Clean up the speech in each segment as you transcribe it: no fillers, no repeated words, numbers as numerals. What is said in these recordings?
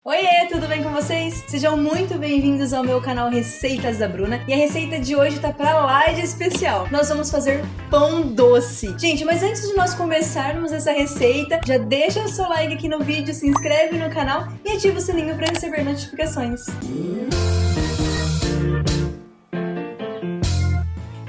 Oiê, tudo bem com vocês? Sejam muito bem-vindos ao meu canal Receitas da Bruna. E a receita de hoje tá pra lá de especial. Nós vamos fazer pão doce. Gente, mas antes de nós começarmos essa receita, já deixa o seu like aqui no vídeo, se inscreve no canal e ativa o sininho para receber notificações.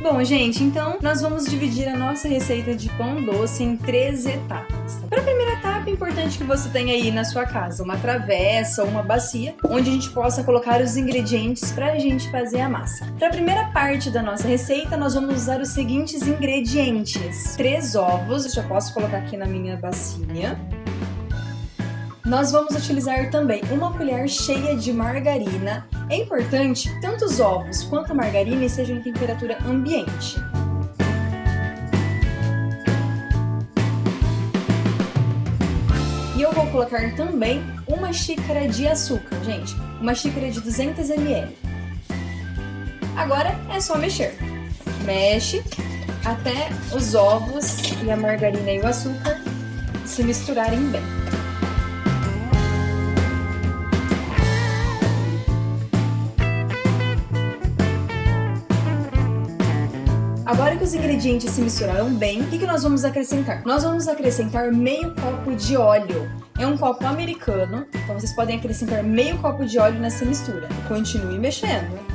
Bom, gente, então nós vamos dividir a nossa receita de pão doce em 3 etapas. Para a primeira etapa, é importante que você tenha aí na sua casa uma travessa ou uma bacia, onde a gente possa colocar os ingredientes para a gente fazer a massa. Para a primeira parte da nossa receita, nós vamos usar os seguintes ingredientes: 3 ovos, eu já posso colocar aqui na minha bacia. Nós vamos utilizar também uma colher cheia de margarina. É importante que tanto os ovos quanto a margarina estejam em temperatura ambiente. E eu vou colocar também uma xícara de açúcar, gente. Uma xícara de 200 ml. Agora é só mexer. Mexe até os ovos e a margarina e o açúcar se misturarem bem. Agora que os ingredientes se misturaram bem, o que nós vamos acrescentar? Nós vamos acrescentar meio copo de óleo. É um copo americano, então vocês podem acrescentar meio copo de óleo nessa mistura. Continue mexendo.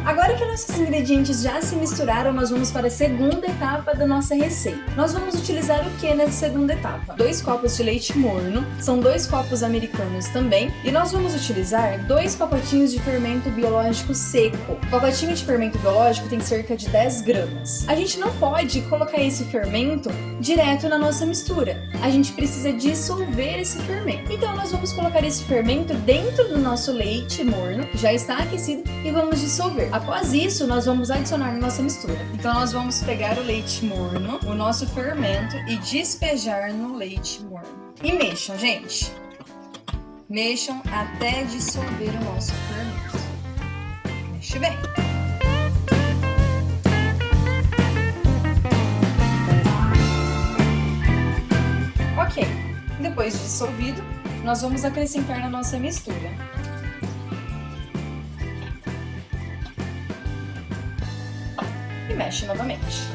Agora que nossos ingredientes já se misturaram, nós vamos para a segunda etapa da nossa receita. Nós vamos utilizar o que nessa segunda etapa? 2 copos de leite morno, são 2 copos americanos também, e nós vamos utilizar 2 pacotinhos de fermento biológico seco. O pacotinho de fermento biológico tem cerca de 10 gramas. A gente não pode colocar esse fermento direto na nossa mistura. A gente precisa dissolver esse fermento. Então nós vamos colocar esse fermento dentro do nosso leite morno, que já está aquecido, e vamos dissolver. Após isso, nós vamos adicionar na nossa mistura. Então nós vamos pegar o leite morno, o nosso fermento, e despejar no leite morno. E mexam, gente. Mexam até dissolver o nosso fermento. Mexe bem. Ok. Depois de dissolvido, nós vamos acrescentar na nossa mistura. E mexe novamente.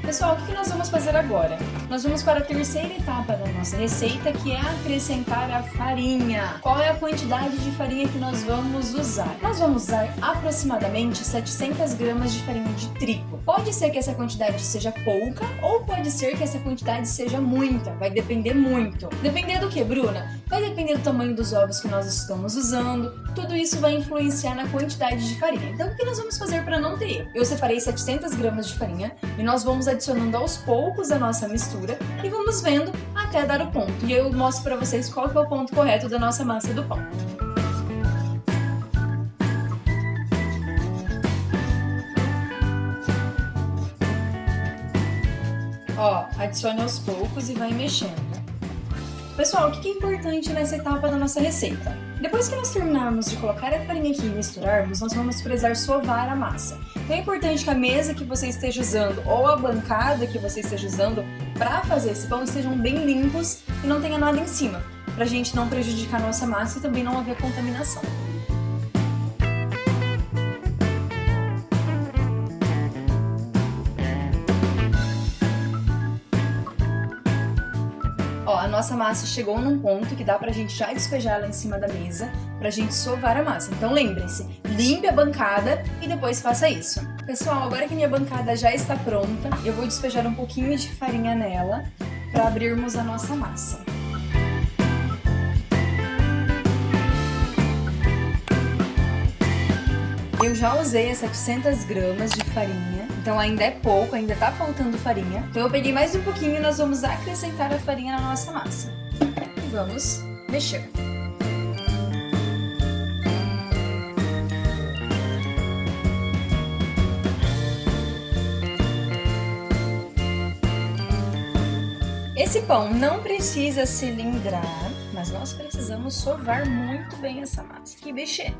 Pessoal, o que nós vamos fazer agora? Nós vamos para a terceira etapa da nossa receita, que é acrescentar a farinha. Qual é a quantidade de farinha que nós vamos usar? Nós vamos usar aproximadamente 700 gramas de farinha de trigo. Pode ser que essa quantidade seja pouca, ou pode ser que essa quantidade seja muita. Vai depender muito. Depender do que, Bruna? Vai depender do tamanho dos ovos que nós estamos usando. Tudo isso vai influenciar na quantidade de farinha. Então, o que nós vamos fazer para não ter erro? Eu separei 700 gramas de farinha e nós vamos adicionando aos poucos a nossa mistura e vamos vendo até dar o ponto. E eu mostro para vocês qual que é o ponto correto da nossa massa do pão. Ó, adicione aos poucos e vai mexendo. Pessoal, o que é importante nessa etapa da nossa receita? Depois que nós terminarmos de colocar a farinha aqui e misturarmos, nós vamos precisar sovar a massa. Então é importante que a mesa que você esteja usando ou a bancada que você esteja usando para fazer esse pão estejam bem limpos e não tenha nada em cima, para a gente não prejudicar a nossa massa e também não haver contaminação. Ó, a nossa massa chegou num ponto que dá pra gente já despejar ela em cima da mesa pra gente sovar a massa. Então lembrem-se, limpe a bancada e depois faça isso. Pessoal, agora que minha bancada já está pronta, eu vou despejar um pouquinho de farinha nela pra abrirmos a nossa massa. Eu já usei as 700 gramas de farinha, então ainda é pouco, ainda tá faltando farinha. Então eu peguei mais um pouquinho e nós vamos acrescentar a farinha na nossa massa. E vamos mexer. Esse pão não precisa cilindrar, mas nós precisamos sovar muito bem essa massa e mexer.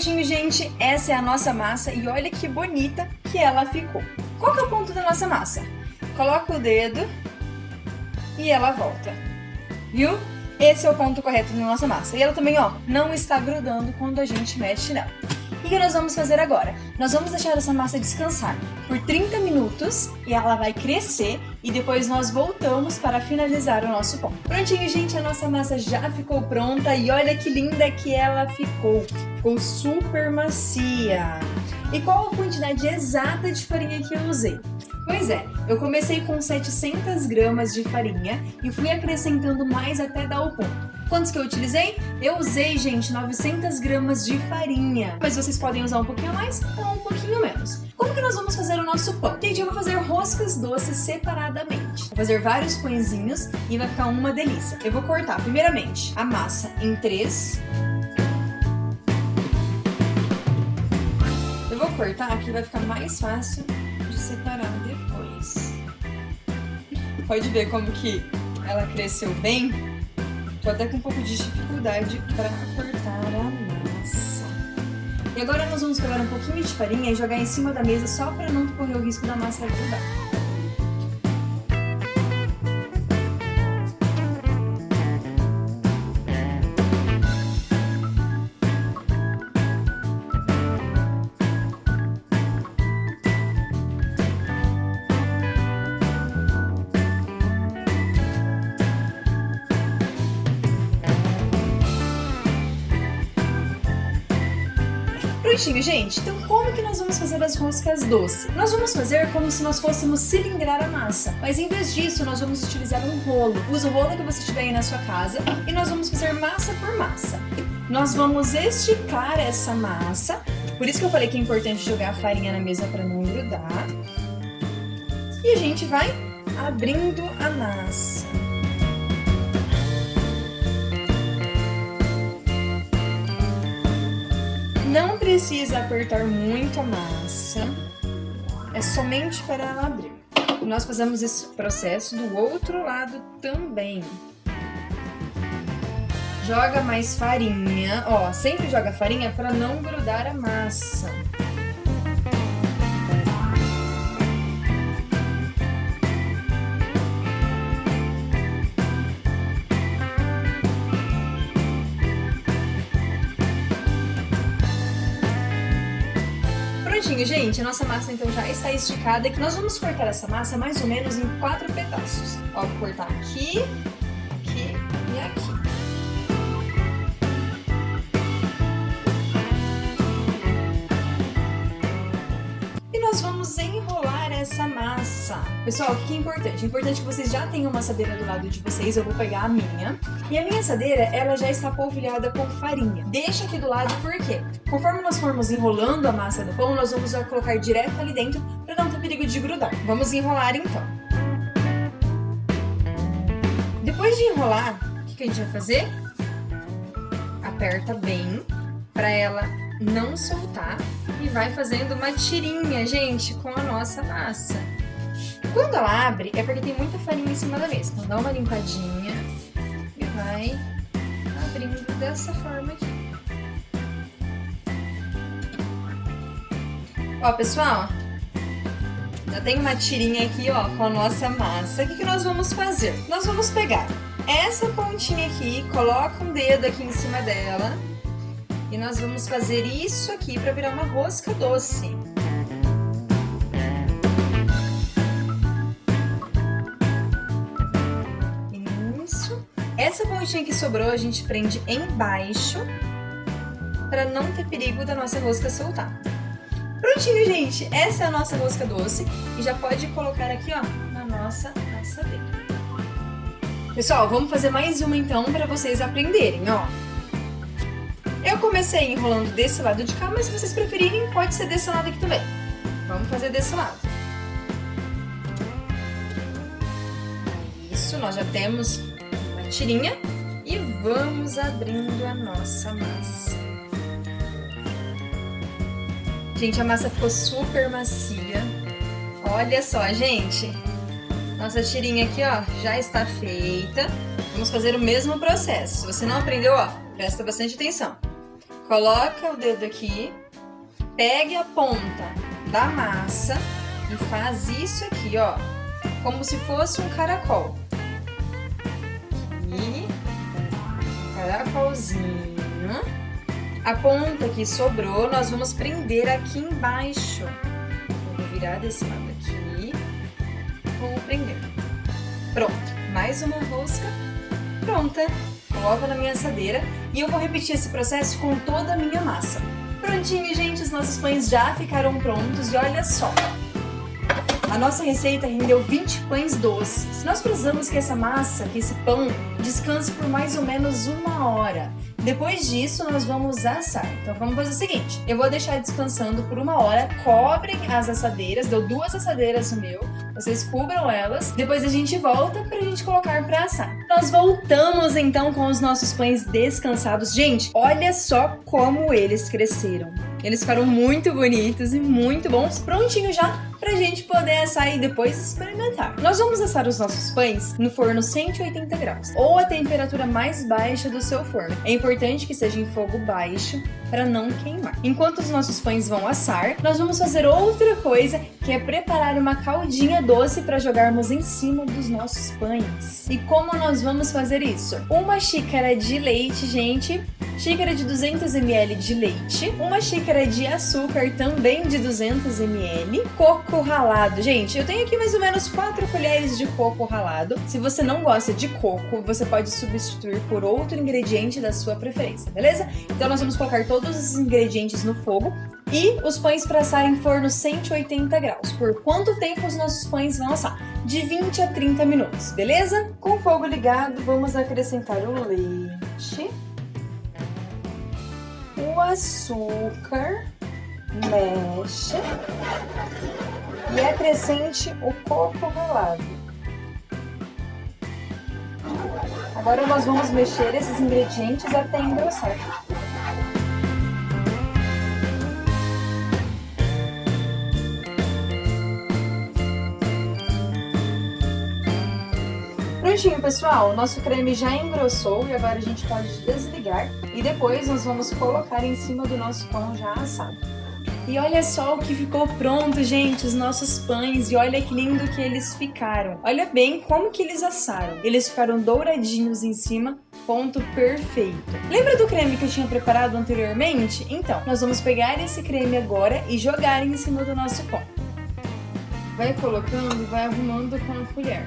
Prontinho, gente, essa é a nossa massa e olha que bonita que ela ficou. Qual que é o ponto da nossa massa? Coloca o dedo e ela volta, viu? Esse é o ponto correto da nossa massa. E ela também, ó, não está grudando quando a gente mexe nela. O que nós vamos fazer agora? Nós vamos deixar essa massa descansar por 30 minutos e ela vai crescer e depois nós voltamos para finalizar o nosso pão. Prontinho, gente, a nossa massa já ficou pronta e olha que linda que ela ficou. Ficou super macia. E qual a quantidade exata de farinha que eu usei? Pois é, eu comecei com 700 gramas de farinha e fui acrescentando mais até dar o ponto. Quantos que eu utilizei? Eu usei, gente, 900 gramas de farinha. Mas vocês podem usar um pouquinho mais ou um pouquinho menos. Como que nós vamos fazer o nosso pão? Gente, eu vou fazer roscas doces separadamente. Vou fazer vários pãezinhos e vai ficar uma delícia. Eu vou cortar, primeiramente, a massa em 3. Eu vou cortar aqui, vai ficar mais fácil de separar depois. Pode ver como que ela cresceu bem? Tô até com um pouco de dificuldade para cortar a massa. E agora nós vamos pegar um pouquinho de farinha e jogar em cima da mesa só para não correr o risco da massa grudar. Prontinho, gente. Então como que nós vamos fazer as roscas doces? Nós vamos fazer como se nós fôssemos cilindrar a massa, mas em vez disso nós vamos utilizar um rolo. Usa o rolo que você tiver aí na sua casa e nós vamos fazer massa por massa. Nós vamos esticar essa massa, por isso que eu falei que é importante jogar a farinha na mesa para não grudar. E a gente vai abrindo a massa. Não precisa apertar muito a massa, é somente para ela abrir. E nós fazemos esse processo do outro lado também. Joga mais farinha, ó, sempre joga farinha para não grudar a massa. Prontinho, gente, a nossa massa então já está esticada e nós vamos cortar essa massa mais ou menos em 4 pedaços. Ó, vou cortar aqui, aqui e aqui. E nós vamos enrolar essa massa. Pessoal, o que é importante? É importante que vocês já tenham uma assadeira do lado de vocês. Eu vou pegar a minha. E a minha assadeira, ela já está polvilhada com farinha. Deixa aqui do lado, por quê? Conforme nós formos enrolando a massa do pão, nós vamos colocar direto ali dentro para não ter perigo de grudar. Vamos enrolar então. Depois de enrolar, o que a gente vai fazer? Aperta bem para ela não soltar e vai fazendo uma tirinha, gente, com a nossa massa. Quando ela abre, é porque tem muita farinha em cima da mesa. Então dá uma limpadinha e vai abrindo dessa forma aqui. Ó, pessoal, já tem uma tirinha aqui, ó, com a nossa massa. O que nós vamos fazer? Nós vamos pegar essa pontinha aqui, coloca um dedo aqui em cima dela e nós vamos fazer isso aqui para virar uma rosca doce. Isso. Essa pontinha que sobrou a gente prende embaixo para não ter perigo da nossa rosca soltar. Prontinho, gente, essa é a nossa rosca doce e já pode colocar aqui, ó, na nossa assadeira. Pessoal, vamos fazer mais uma então para vocês aprenderem, ó. Eu comecei enrolando desse lado de cá, mas se vocês preferirem, pode ser desse lado aqui também. Vamos fazer desse lado. Isso, nós já temos uma tirinha e vamos abrindo a nossa massa. Gente, a massa ficou super macia. Olha só, gente. Nossa tirinha aqui, ó, já está feita. Vamos fazer o mesmo processo. Se você não aprendeu, ó, presta bastante atenção. Coloca o dedo aqui, pegue a ponta da massa e faz isso aqui, ó, como se fosse um caracol. Aqui, caracolzinho. A ponta que sobrou, nós vamos prender aqui embaixo. Eu vou virar desse lado aqui, vou prender. Pronto, mais uma rosca pronta. Coloco na minha assadeira e eu vou repetir esse processo com toda a minha massa. Prontinho, gente, os nossos pães já ficaram prontos e olha só. A nossa receita rendeu 20 pães doces. Nós precisamos que essa massa, que esse pão, descanse por mais ou menos 1 hora. Depois disso, nós vamos assar. Então, vamos fazer o seguinte. Eu vou deixar descansando por 1 hora. Cobrem as assadeiras. Deu 2 assadeiras no meu. Vocês cubram elas. Depois a gente volta pra gente colocar pra assar. Nós voltamos, então, com os nossos pães descansados. Gente, olha só como eles cresceram. Eles ficaram muito bonitos e muito bons. Prontinho já pra gente poder assar e depois experimentar. Nós vamos assar os nossos pães no forno 180 graus ou a temperatura mais baixa do seu forno. É importante que seja em fogo baixo para não queimar. Enquanto os nossos pães vão assar, nós vamos fazer outra coisa, que é preparar uma caldinha doce para jogarmos em cima dos nossos pães. E como nós vamos fazer isso? 1 xícara de leite, gente, xícara de 200 ml de leite, 1 xícara de açúcar também de 200 ml, coco ralado. Gente, eu tenho aqui mais ou menos 4 colheres de coco ralado. Se você não gosta de coco, você pode substituir por outro ingrediente da sua preferência, beleza? Então nós vamos colocar todos os ingredientes no fogo e os pães para assar em forno 180 graus. Por quanto tempo os nossos pães vão assar? De 20 a 30 minutos, beleza? Com o fogo ligado, vamos acrescentar o leite, o açúcar, mexe e acrescente o coco ralado. Agora nós vamos mexer esses ingredientes até engrossar. Prontinho, pessoal, o nosso creme já engrossou e agora a gente pode desligar e depois nós vamos colocar em cima do nosso pão já assado. E olha só o que ficou pronto, gente, os nossos pães, e olha que lindo que eles ficaram. Olha bem como que eles assaram. Eles ficaram douradinhos em cima, ponto perfeito. Lembra do creme que eu tinha preparado anteriormente? Então, nós vamos pegar esse creme agora e jogar em cima do nosso pão. Vai colocando e vai arrumando com a colher.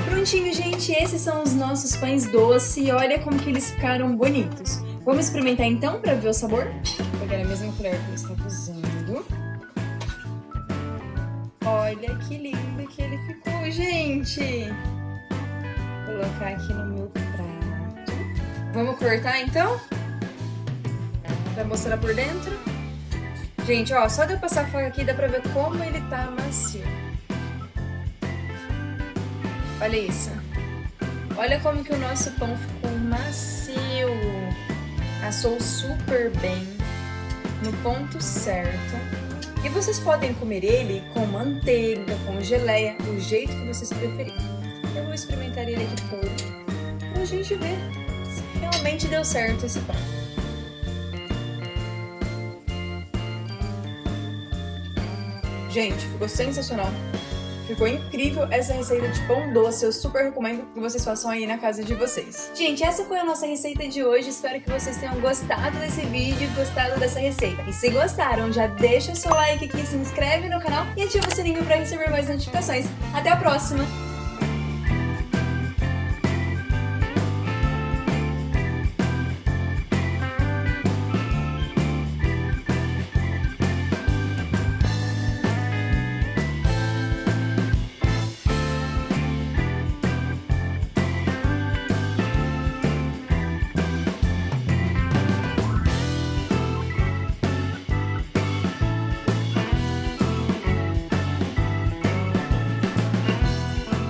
Prontinho, gente, esses são os nossos pães doces e olha como que eles ficaram bonitos. Vamos experimentar então para ver o sabor? Vou pegar a mesma colher que eu estava usando. Olha que lindo que ele ficou, gente! Vou colocar aqui no meu prato. Vamos cortar então? Pra mostrar por dentro? Gente, ó, só de eu passar a faca aqui dá pra ver como ele tá macio. Olha isso. Olha como que o nosso pão ficou macio. Assou super bem, no ponto certo. E vocês podem comer ele com manteiga, com geleia, do jeito que vocês preferirem. Eu vou experimentar ele aqui puro, pra gente ver se realmente deu certo esse pão. Gente, ficou sensacional. Ficou incrível essa receita de pão doce, eu super recomendo que vocês façam aí na casa de vocês. Gente, essa foi a nossa receita de hoje, espero que vocês tenham gostado desse vídeo e gostado dessa receita. E se gostaram, já deixa o seu like aqui, se inscreve no canal e ativa o sininho para receber mais notificações. Até a próxima!